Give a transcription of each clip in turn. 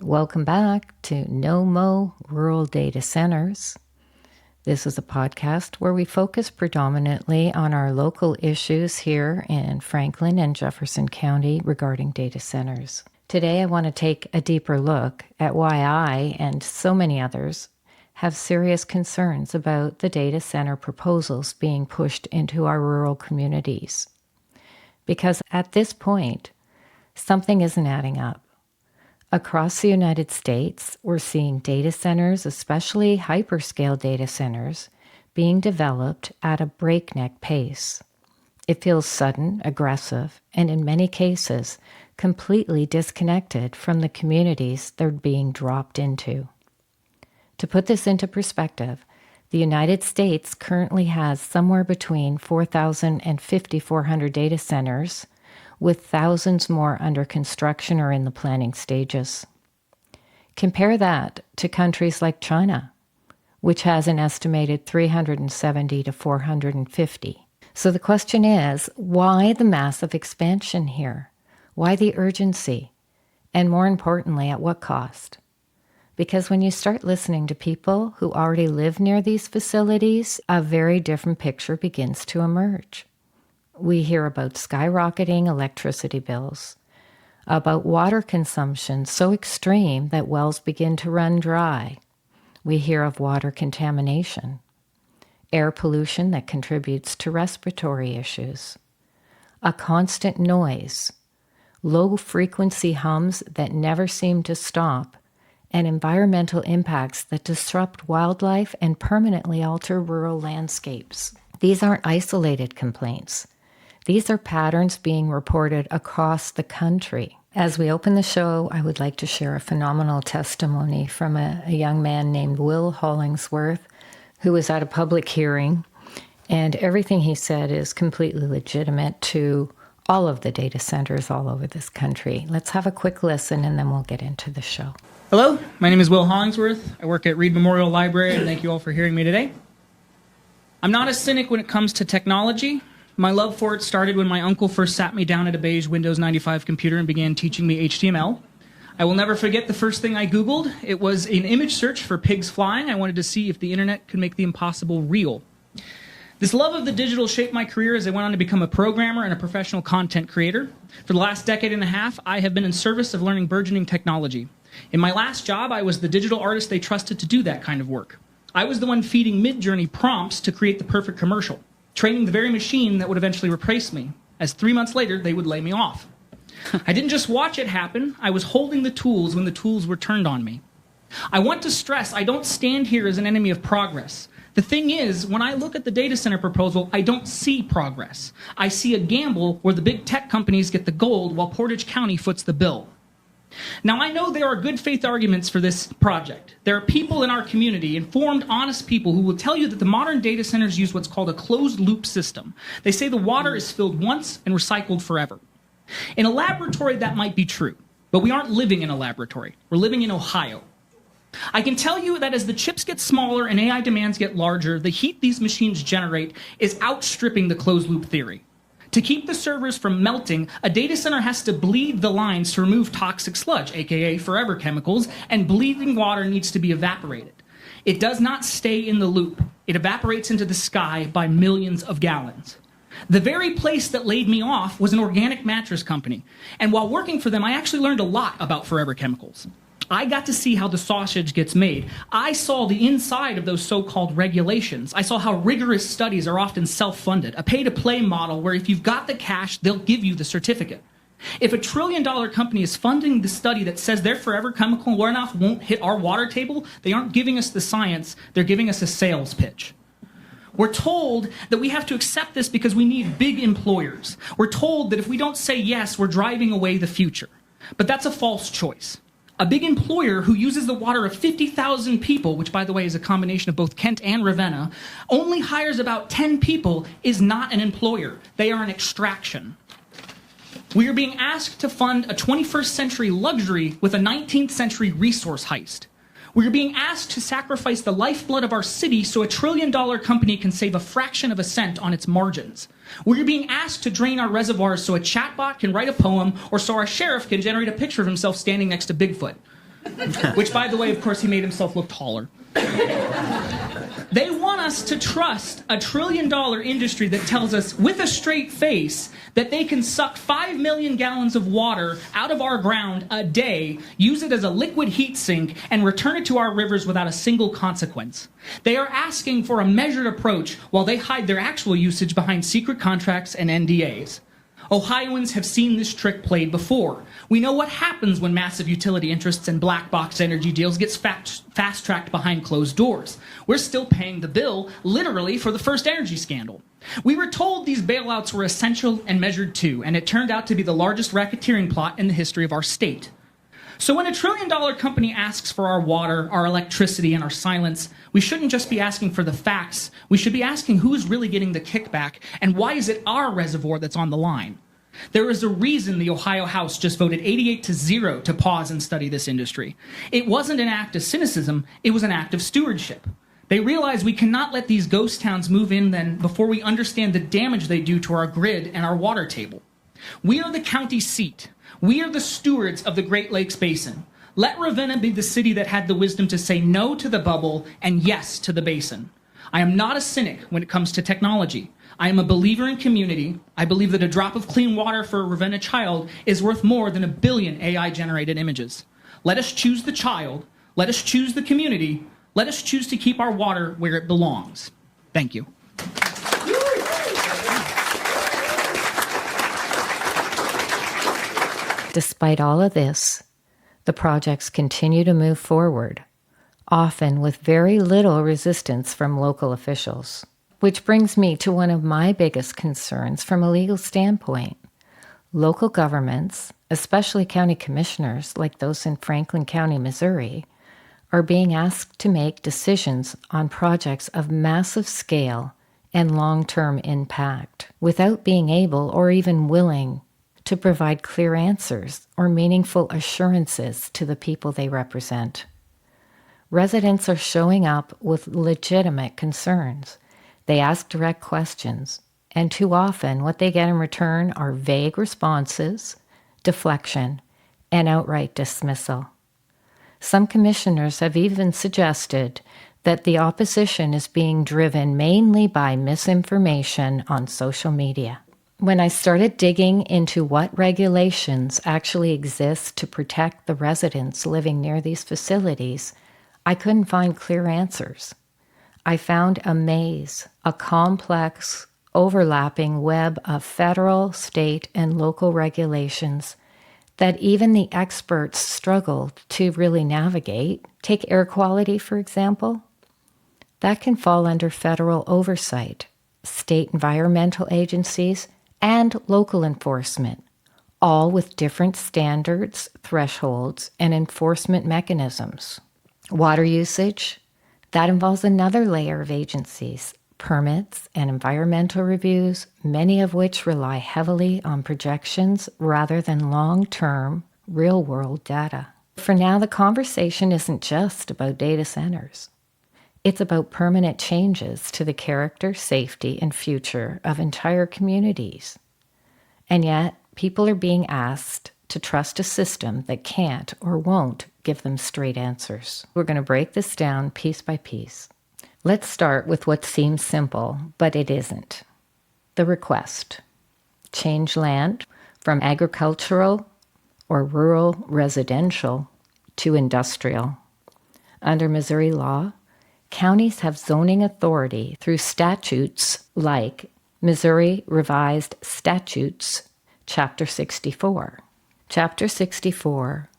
Welcome back to No Mo Rural Data Centers. This is a podcast where we focus predominantly on our local issues here in Franklin and Jefferson County regarding data centers. Today, I want to take a deeper look at why I and so many others have serious concerns about the data center proposals being pushed into our rural communities. Because at this point, something isn't adding up. Across the United States, we're seeing data centers, especially hyperscale data centers, being developed at a breakneck pace. It feels sudden, aggressive, and in many cases, completely disconnected from the communities they're being dropped into. To put this into perspective, the United States currently has somewhere between 4,000 and 5,400 data centers, with thousands more under construction or in the planning stages. Compare that to countries like China, which has an estimated 370 to 450. So the question is, why the massive expansion here? Why the urgency? And more importantly, at what cost? Because when you start listening to people who already live near these facilities, a very different picture begins to emerge. We hear about skyrocketing electricity bills, about water consumption so extreme that wells begin to run dry. We hear of water contamination, air pollution that contributes to respiratory issues, a constant noise, low-frequency hums that never seem to stop, and environmental impacts that disrupt wildlife and permanently alter rural landscapes. These aren't isolated complaints. These are patterns being reported across the country. As we open the show, I would like to share a phenomenal testimony from a young man named Will Hollingsworth, who was at a public hearing, and everything he said is completely legitimate to all of the data centers all over this country. Let's have a quick listen, and then we'll get into the show. Hello, my name is Will Hollingsworth. I work at Reed Memorial Library, and thank you all for hearing me today. I'm not a cynic when it comes to technology. My love for it started when my uncle first sat me down at a beige Windows 95 computer and began teaching me HTML. I will never forget the first thing I Googled. It was an image search for pigs flying. I wanted to see if the internet could make the impossible real. This love of the digital shaped my career as I went on to become a programmer and a professional content creator. For the last decade and a half, I have been in service of learning burgeoning technology. In my last job, I was the digital artist they trusted to do that kind of work. I was the one feeding Mid-Journey prompts to create the perfect commercial, training the very machine that would eventually replace me, as 3 months later, they would lay me off. I didn't just watch it happen, I was holding the tools when the tools were turned on me. I want to stress, I don't stand here as an enemy of progress. The thing is, when I look at the data center proposal, I don't see progress. I see a gamble where the big tech companies get the gold while Portage County foots the bill. Now, I know there are good faith arguments for this project. There are people in our community, informed, honest people, who will tell you that the modern data centers use what's called a closed-loop system. They say the water is filled once and recycled forever. In a laboratory, that might be true, but we aren't living in a laboratory. We're living in Ohio. I can tell you that as the chips get smaller and AI demands get larger, the heat these machines generate is outstripping the closed-loop theory. To keep the servers from melting, a data center has to bleed the lines to remove toxic sludge, aka forever chemicals, and bleeding water needs to be evaporated. It does not stay in the loop. It evaporates into the sky by millions of gallons. The very place that laid me off was an organic mattress company, and while working for them, I actually learned a lot about forever chemicals. I got to see how the sausage gets made. I saw the inside of those so-called regulations. I saw how rigorous studies are often self-funded, a pay-to-play model where if you've got the cash, they'll give you the certificate. If a trillion-dollar company is funding the study that says their forever chemical runoff won't hit our water table, they aren't giving us the science, they're giving us a sales pitch. We're told that we have to accept this because we need big employers. We're told that if we don't say yes, we're driving away the future. But that's a false choice. A big employer who uses the water of 50,000 people, which by the way is a combination of both Kent and Ravenna, only hires about 10 people is not an employer. They are an extraction. We are being asked to fund a 21st century luxury with a 19th century resource heist. We are being asked to sacrifice the lifeblood of our city so a trillion-dollar company can save a fraction of a cent on its margins. We are being asked to drain our reservoirs so a chatbot can write a poem or so our sheriff can generate a picture of himself standing next to Bigfoot. Which, by the way, of course, he made himself look taller. They want us to trust a $1 trillion industry that tells us with a straight face that they can suck 5 million gallons of water out of our ground a day, use it as a liquid heat sink, and return it to our rivers without a single consequence. They are asking for a measured approach while they hide their actual usage behind secret contracts and NDAs. Ohioans have seen this trick played before. We know what happens when massive utility interests and black box energy deals get fast-tracked behind closed doors. We're still paying the bill, literally, for the first energy scandal. We were told these bailouts were essential and measured too, and it turned out to be the largest racketeering plot in the history of our state. So when a $1 trillion company asks for our water, our electricity, and our silence, we shouldn't just be asking for the facts. We should be asking who's really getting the kickback, and why is it our reservoir that's on the line? There is a reason the Ohio House just voted 88-0 to pause and study this industry. It wasn't an act of cynicism, it was an act of stewardship. They realize we cannot let these ghost towns move in then before we understand the damage they do to our grid and our water table. We are the county seat. We are the stewards of the Great Lakes Basin. Let Ravenna be the city that had the wisdom to say no to the bubble and yes to the basin. I am not a cynic when it comes to technology. I am a believer in community. I believe that a drop of clean water for a Ravenna child is worth more than 1 billion AI-generated images. Let us choose the child. Let us choose the community. Let us choose to keep our water where it belongs. Thank you. Despite all of this, the projects continue to move forward, often with very little resistance from local officials. Which brings me to one of my biggest concerns from a legal standpoint. Local governments, especially county commissioners like those in Franklin County, Missouri, are being asked to make decisions on projects of massive scale and long-term impact without being able or even willing to provide clear answers or meaningful assurances to the people they represent. Residents are showing up with legitimate concerns. They ask direct questions, and too often what they get in return are vague responses, deflection, and outright dismissal. Some commissioners have even suggested that the opposition is being driven mainly by misinformation on social media. When I started digging into what regulations actually exist to protect the residents living near these facilities, I couldn't find clear answers. I found a maze, a complex, overlapping web of federal, state, and local regulations that even the experts struggle to really navigate. Take air quality, for example. That can fall under federal oversight, state environmental agencies, and local enforcement, all with different standards, thresholds, and enforcement mechanisms. Water usage, that involves another layer of agencies, permits and environmental reviews, many of which rely heavily on projections rather than long-term, real-world data. For now, the conversation isn't just about data centers. It's about permanent changes to the character, safety, and future of entire communities. And yet, people are being asked to trust a system that can't or won't give them straight answers. We're going to break this down piece by piece. Let's start with what seems simple, but it isn't. The request. Change land from agricultural or rural residential to industrial. Under Missouri law, counties have zoning authority through statutes like Missouri Revised Statutes, Chapter 64. Chapter 64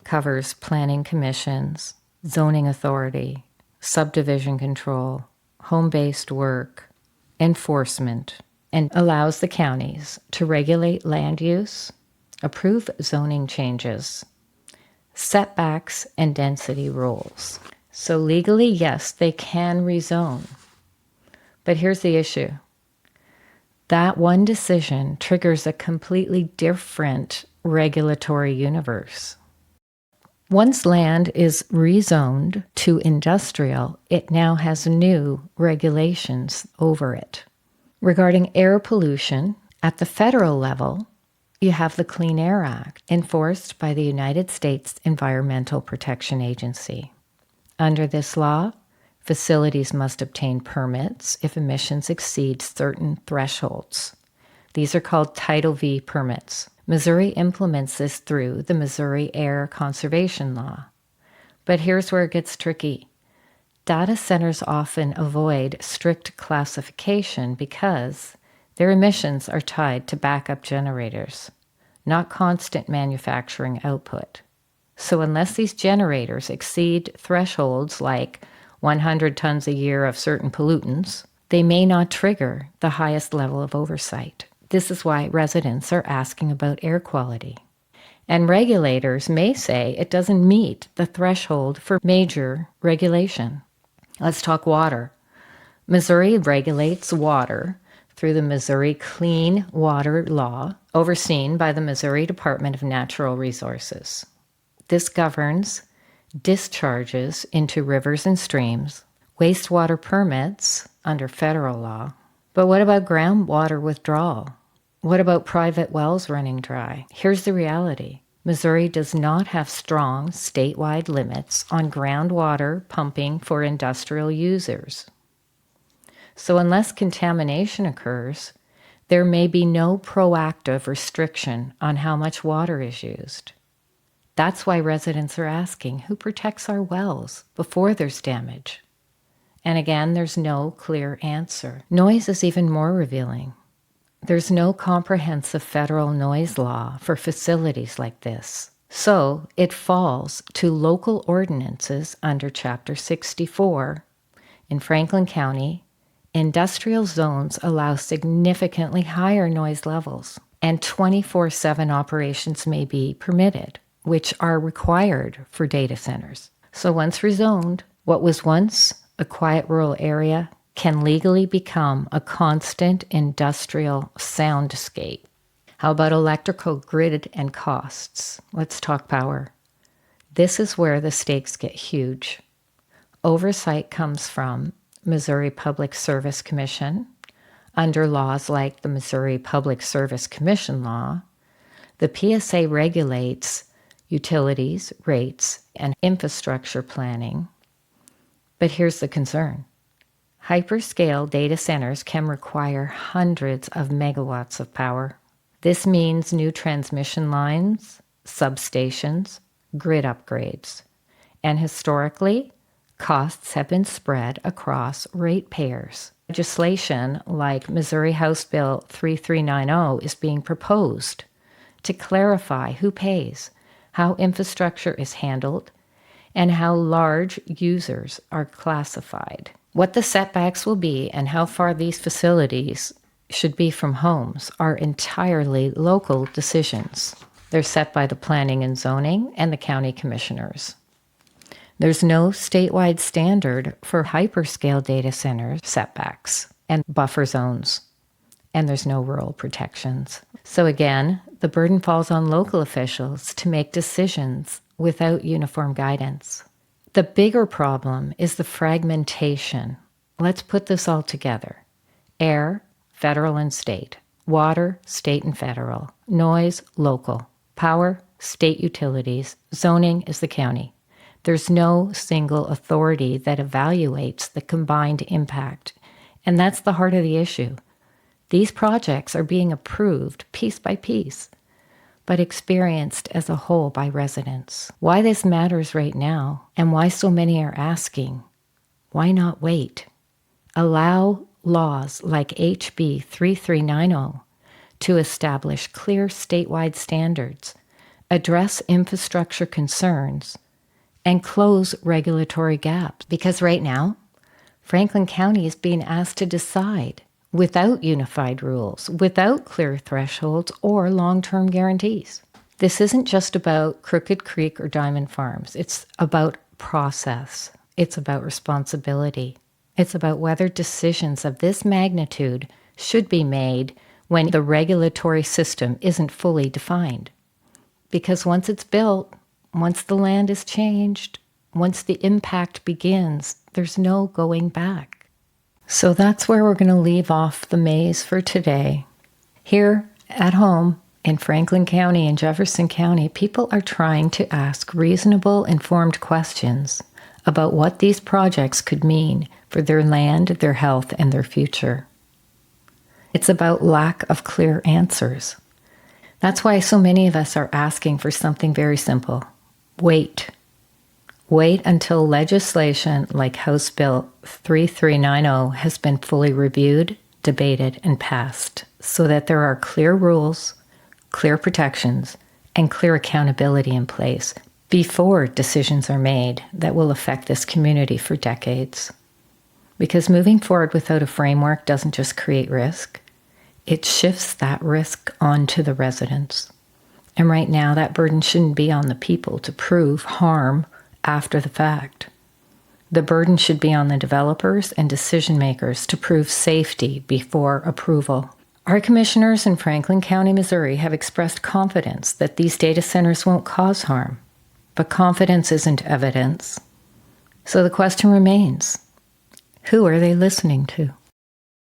covers planning commissions, zoning authority, subdivision control, home-based work, enforcement, and allows the counties to regulate land use, approve zoning changes, setbacks, and density rules. So legally, yes, they can rezone. But here's the issue. That one decision triggers a completely different regulatory universe. Once land is rezoned to industrial, it now has new regulations over it. Regarding air pollution, at the federal level, you have the Clean Air Act, enforced by the United States Environmental Protection Agency. Under this law, facilities must obtain permits if emissions exceed certain thresholds. These are called Title V permits. Missouri implements this through the Missouri Air Conservation Law. But here's where it gets tricky. Data centers often avoid strict classification because their emissions are tied to backup generators, not constant manufacturing output. So unless these generators exceed thresholds like 100 tons a year of certain pollutants, they may not trigger the highest level of oversight. This is why residents are asking about air quality. And regulators may say it doesn't meet the threshold for major regulation. Let's talk water. Missouri regulates water through the Missouri Clean Water Law, overseen by the Missouri Department of Natural Resources. This governs discharges into rivers and streams, wastewater permits under federal law. But what about groundwater withdrawal? What about private wells running dry? Here's the reality. Missouri does not have strong statewide limits on groundwater pumping for industrial users. So unless contamination occurs, there may be no proactive restriction on how much water is used. That's why residents are asking, who protects our wells before there's damage? And again, there's no clear answer. Noise is even more revealing. There's no comprehensive federal noise law for facilities like this. So it falls to local ordinances under Chapter 64. In Franklin County, industrial zones allow significantly higher noise levels, and 24/7 operations may be permitted, which are required for data centers. So once rezoned, what was once a quiet rural area can legally become a constant industrial soundscape. How about electrical grid and costs? Let's talk power. This is where the stakes get huge. Oversight comes from Missouri Public Service Commission under laws like the Missouri Public Service Commission Law. The PSA regulates utilities, rates, and infrastructure planning. But here's the concern. Hyperscale data centers can require hundreds of megawatts of power. This means new transmission lines, substations, grid upgrades. And historically, costs have been spread across ratepayers. Legislation like Missouri House Bill 3390 is being proposed to clarify who pays, how infrastructure is handled, and how large users are classified. What the setbacks will be and how far these facilities should be from homes are entirely local decisions. They're set by the planning and zoning and the county commissioners. There's no statewide standard for hyperscale data centers setbacks and buffer zones, and there's no rural protections. So again, the burden falls on local officials to make decisions without uniform guidance. The bigger problem is the fragmentation. Let's put this all together. Air, federal and state. Water, state and federal. Noise, local. Power, state utilities. Zoning is the county. There's no single authority that evaluates the combined impact. And that's the heart of the issue. These projects are being approved piece by piece, but experienced as a whole by residents. Why this matters right now, and why so many are asking, why not wait? Allow laws like HB 3390 to establish clear statewide standards, address infrastructure concerns, and close regulatory gaps. Because right now, Franklin County is being asked to decide without unified rules, without clear thresholds or long-term guarantees. This isn't just about Crooked Creek or Diamond Farms. It's about process. It's about responsibility. It's about whether decisions of this magnitude should be made when the regulatory system isn't fully defined. Because once it's built, once the land is changed, once the impact begins, there's no going back. So that's where we're going to leave off the maze for today. Here at home, In Franklin County and Jefferson County, people are trying to ask reasonable, informed questions about what these projects could mean for their land, their health, and their future. It's about lack of clear answers. That's why so many of us are asking for something very simple. Wait. Wait until legislation like House Bill 3390 has been fully reviewed, debated, and passed so that there are clear rules, clear protections, and clear accountability in place before decisions are made that will affect this community for decades. Because moving forward without a framework doesn't just create risk, it shifts that risk onto the residents. And right now, that burden shouldn't be on the people to prove harm after the fact. The burden should be on the developers and decision makers to prove safety before approval. Our commissioners in Franklin County, Missouri have expressed confidence that these data centers won't cause harm. But confidence isn't evidence. So the question remains, who are they listening to?